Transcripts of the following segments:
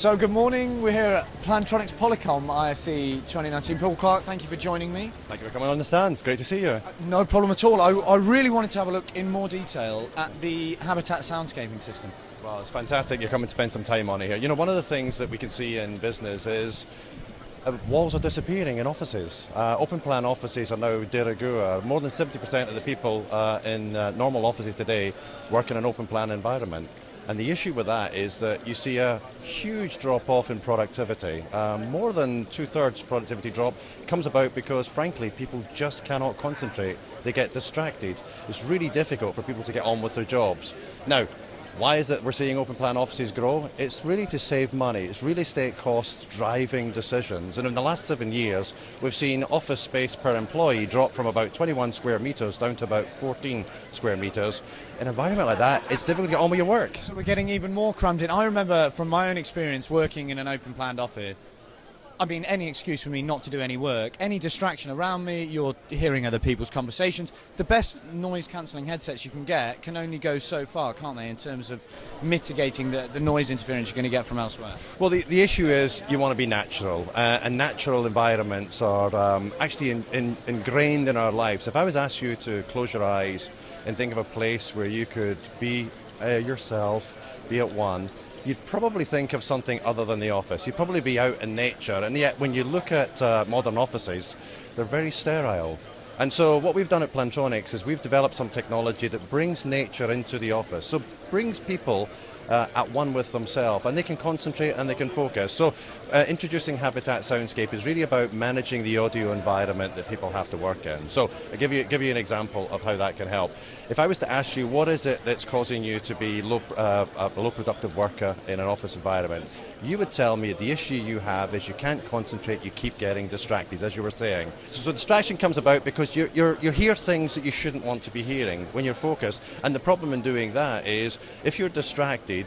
So good morning, we're here at Plantronics Polycom ISE 2019. Paul Clark, thank you for joining me. Thank you for coming on the stands, great to see you. No problem at all. I really wanted to have a look in more detail at the Habitat Soundscaping system. Well, it's fantastic you're coming to spend some time on it here. You know, one of the things that we can see in business is walls are disappearing in offices. Open plan offices are now de rigueur. More than 70% of the people in normal offices today work in an open plan environment. And the issue with that is that you see a huge drop-off in productivity. More than two-thirds productivity drop comes about because, frankly, people just cannot concentrate. They get distracted. It's really difficult for people to get on with their jobs. Now, why is it we're seeing open plan offices grow? It's really to save money. It's real estate costs driving decisions. And in the last 7 years, we've seen office space per employee drop from about 21 square metres down to about 14 square metres. In an environment like that, it's difficult to get on with your work. So we're getting even more crammed in. I remember from my own experience working in an open planned office, I mean, any excuse for me not to do any work, any distraction around me, you're hearing other people's conversations. The best noise-cancelling headsets you can get can only go so far, can't they, in terms of mitigating the noise interference you're going to get from elsewhere? Well, the issue is you want to be natural, and natural environments are actually ingrained in our lives. If I was asked you to close your eyes and think of a place where you could be yourself, be at one, you'd probably think of something other than the office. You'd probably be out in nature, and yet when you look at modern offices, they're very sterile. And so what we've done at Plantronics is we've developed some technology that brings nature into the office, so brings people at one with themselves, and they can concentrate and they can focus. So introducing Habitat Soundscape is really about managing the audio environment that people have to work in. So I'll give you an example of how that can help. If I was to ask you what is it that's causing you to be a low productive worker in an office environment, you would tell me the issue you have is you can't concentrate, you keep getting distracted, as you were saying. So distraction comes about because you hear things that you shouldn't want to be hearing when you're focused. And the problem in doing that is if you're distracted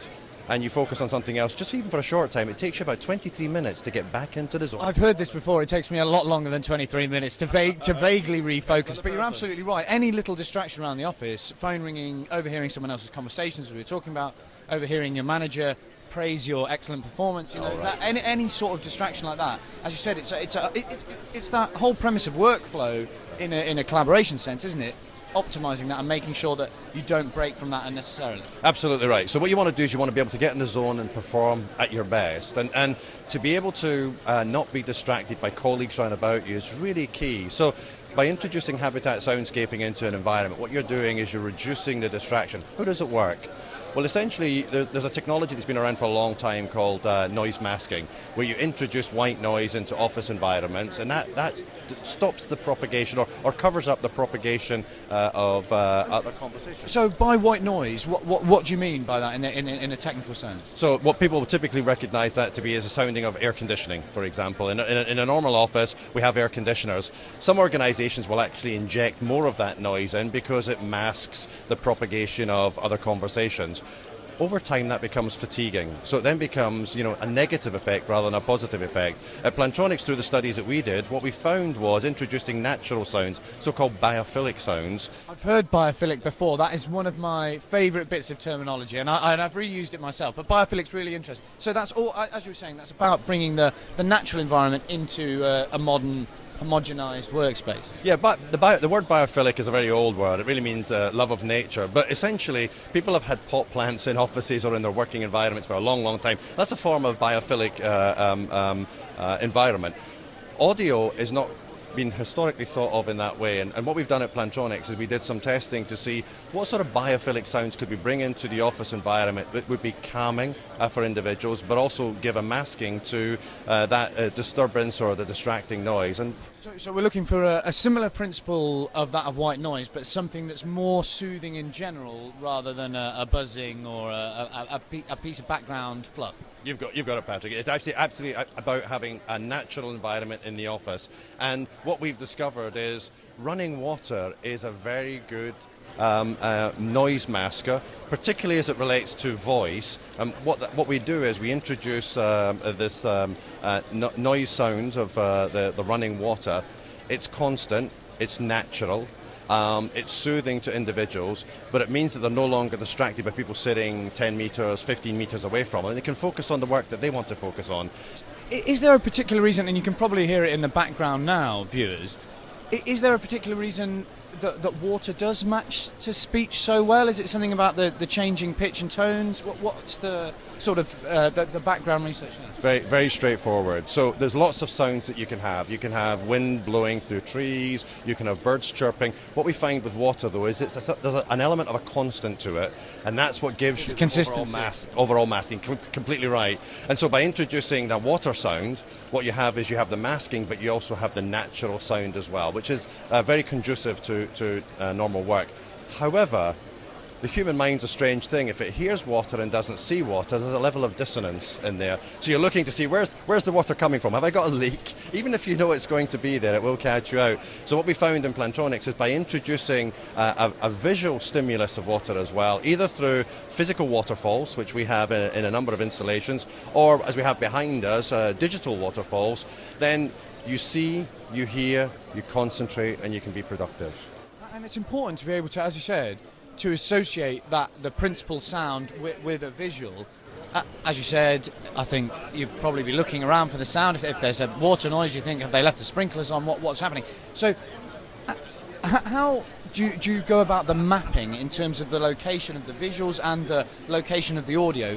and you focus on something else, just even for a short time, it takes you about 23 minutes to get back into the zone. I've heard this before, it takes me a lot longer than 23 minutes to vaguely refocus, but you're absolutely right. Any little distraction around the office, phone ringing, overhearing someone else's conversations, as we were talking about, overhearing your manager praise your excellent performance, you know, that, any sort of distraction like that. As you said, it's that whole premise of workflow in a collaboration sense, isn't it? Optimizing that and making sure that you don't break from that unnecessarily. Absolutely right. So what you want to do is you want to be able to get in the zone and perform at your best, and to be able to not be distracted by colleagues round about you is really key. So by introducing Habitat Soundscaping into an environment, what you're doing is you're reducing the distraction. How does it work? Well, essentially, there's a technology that's been around for a long time called noise masking, where you introduce white noise into office environments, and that stops the propagation or covers up the propagation of other conversations. So by white noise, what do you mean by that in a technical sense? So what people would typically recognise that to be is a sounding of air conditioning, for example. In a normal office, we have air conditioners. Some organisations will actually inject more of that noise in because it masks the propagation of other conversations. Over time, that becomes fatiguing. So it then becomes, a negative effect rather than a positive effect. At Plantronics, through the studies that we did, what we found was introducing natural sounds, so-called biophilic sounds. I've heard biophilic before. That is one of my favourite bits of terminology, and I've reused it myself. But biophilic's really interesting. So that's all, as you were saying, that's about bringing the natural environment into a modern, homogenized workspace. Yeah, but the word biophilic is a very old word. It really means love of nature. But essentially, people have had pot plants in offices or in their working environments for a long, long time. That's a form of biophilic environment. Audio is not been historically thought of in that way, and what we've done at Plantronics is we did some testing to see what sort of biophilic sounds could we bring into the office environment that would be calming for individuals, but also give a masking to that disturbance or the distracting noise. And so we're looking for a similar principle of that of white noise, but something that's more soothing in general rather than a buzzing or a piece of background fluff. You've got it, Patrick. It's absolutely about having a natural environment in the office. And what we've discovered is running water is a very good noise masker, particularly as it relates to voice. What we do is we introduce this noise sound of the running water. It's constant, it's natural, It's soothing to individuals, but it means that they're no longer distracted by people sitting 10 metres, 15 metres away from them, and they can focus on the work that they want to focus on. Is there a particular reason, and you can probably hear it in the background now, viewers, is there a particular reason that water does match to speech so well? Is it something about the changing pitch and tones? What's the sort of the background research there? It's very, very straightforward. So there's lots of sounds that you can have. You can have wind blowing through trees, you can have birds chirping. What we find with water, though, is there's an element of a constant to it, and that's what gives you consistency. Overall masking. Completely right. And so by introducing that water sound, what you have is you have the masking, but you also have the natural sound as well, which is very conducive to normal work. However, the human mind's a strange thing. If it hears water and doesn't see water, there's a level of dissonance in there. So you're looking to see where's the water coming from? Have I got a leak? Even if you know it's going to be there, it will catch you out. So what we found in Plantronics is by introducing a visual stimulus of water as well, either through physical waterfalls, which we have in a number of installations, or as we have behind us, digital waterfalls, then you see, you hear, you concentrate, and you can be productive. And it's important to be able to, as you said, to associate the principal sound with a visual. As you said, I think you'd probably be looking around for the sound. If there's a water noise, you think, have they left the sprinklers on? What's happening? So how do you go about the mapping in terms of the location of the visuals and the location of the audio?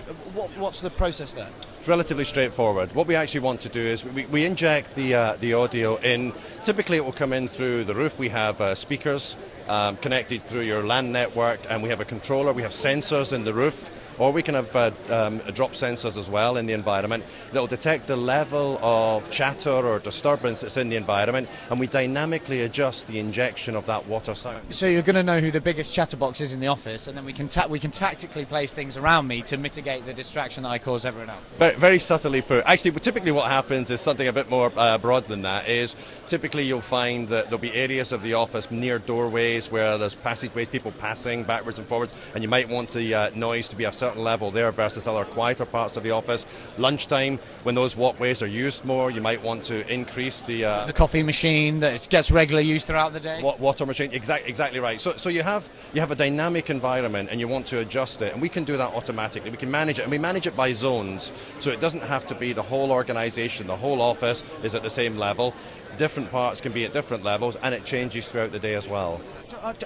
What's the process there? It's relatively straightforward. What we actually want to do is we inject the audio in. Typically it will come in through the roof. We have speakers connected through your LAN network, and we have a controller. We have sensors in the roof, or we can have drop sensors as well in the environment that will detect the level of chatter or disturbance that's in the environment, and we dynamically adjust the injection of that water sound. So you're going to know who the biggest chatterbox is in the office, and then we can tactically place things around me to mitigate the distraction that I cause everyone else. Very, very subtly put. Actually, typically what happens is something a bit more broad than that. Is typically you'll find that there'll be areas of the office near doorways where there's passageways, people passing backwards and forwards, and you might want the noise to be a certain level there versus other quieter parts of the office. Lunchtime, when those walkways are used more, you might want to increase the coffee machine that gets regular use throughout the day. Water machine, exactly right. So you have a dynamic environment, and you want to adjust it, and we can do that automatically. We can manage it, and we manage it by zones. So it doesn't have to be the whole organisation, the whole office is at the same level. Different parts can be at different levels, and it changes throughout the day as well.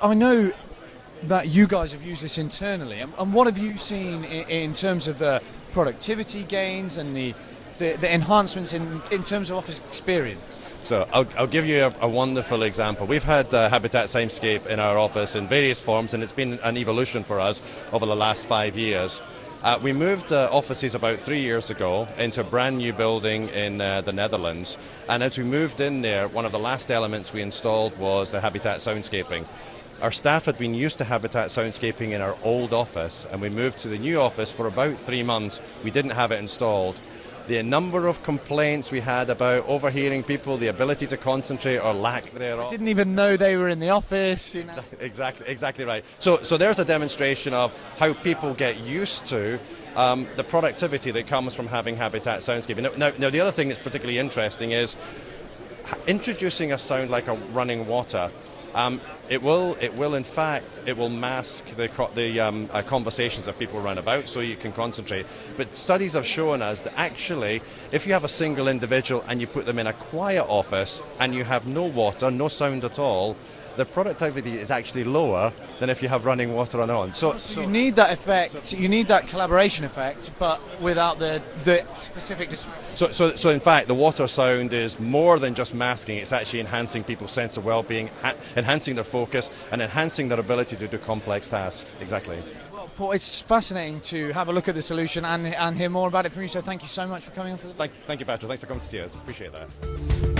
I know that you guys have used this internally, and what have you seen in terms of the productivity gains and the enhancements in terms of office experience? So I'll give you a wonderful example. We've had Habitat Soundscape in our office in various forms, and it's been an evolution for us over the last 5 years. We moved offices about 3 years ago into a brand new building in the Netherlands, and as we moved in there, one of the last elements we installed was the Habitat Soundscaping. Our staff had been used to Habitat Soundscaping in our old office, and we moved to the new office for about 3 months. We didn't have it installed. The number of complaints we had about overhearing people, the ability to concentrate or lack thereof. I didn't even know they were in the office. You know? Exactly right. So there's a demonstration of how people get used to the productivity that comes from having Habitat Soundscaping. Now the other thing that's particularly interesting is introducing a sound like a running water. It will mask the conversations that people run about, so you can concentrate. But studies have shown us that actually, if you have a single individual and you put them in a quiet office and you have no water, no sound at all, the productivity is actually lower than if you have running water on. So you need that effect, you need that collaboration effect, but without the specific distraction. So in fact, the water sound is more than just masking, it's actually enhancing people's sense of well-being, enhancing their focus, and enhancing their ability to do complex tasks. Exactly. Well, Paul, it's fascinating to have a look at the solution and hear more about it from you, so thank you so much for coming on to the... Thank you, Patrick. Thanks for coming to see us. Appreciate that.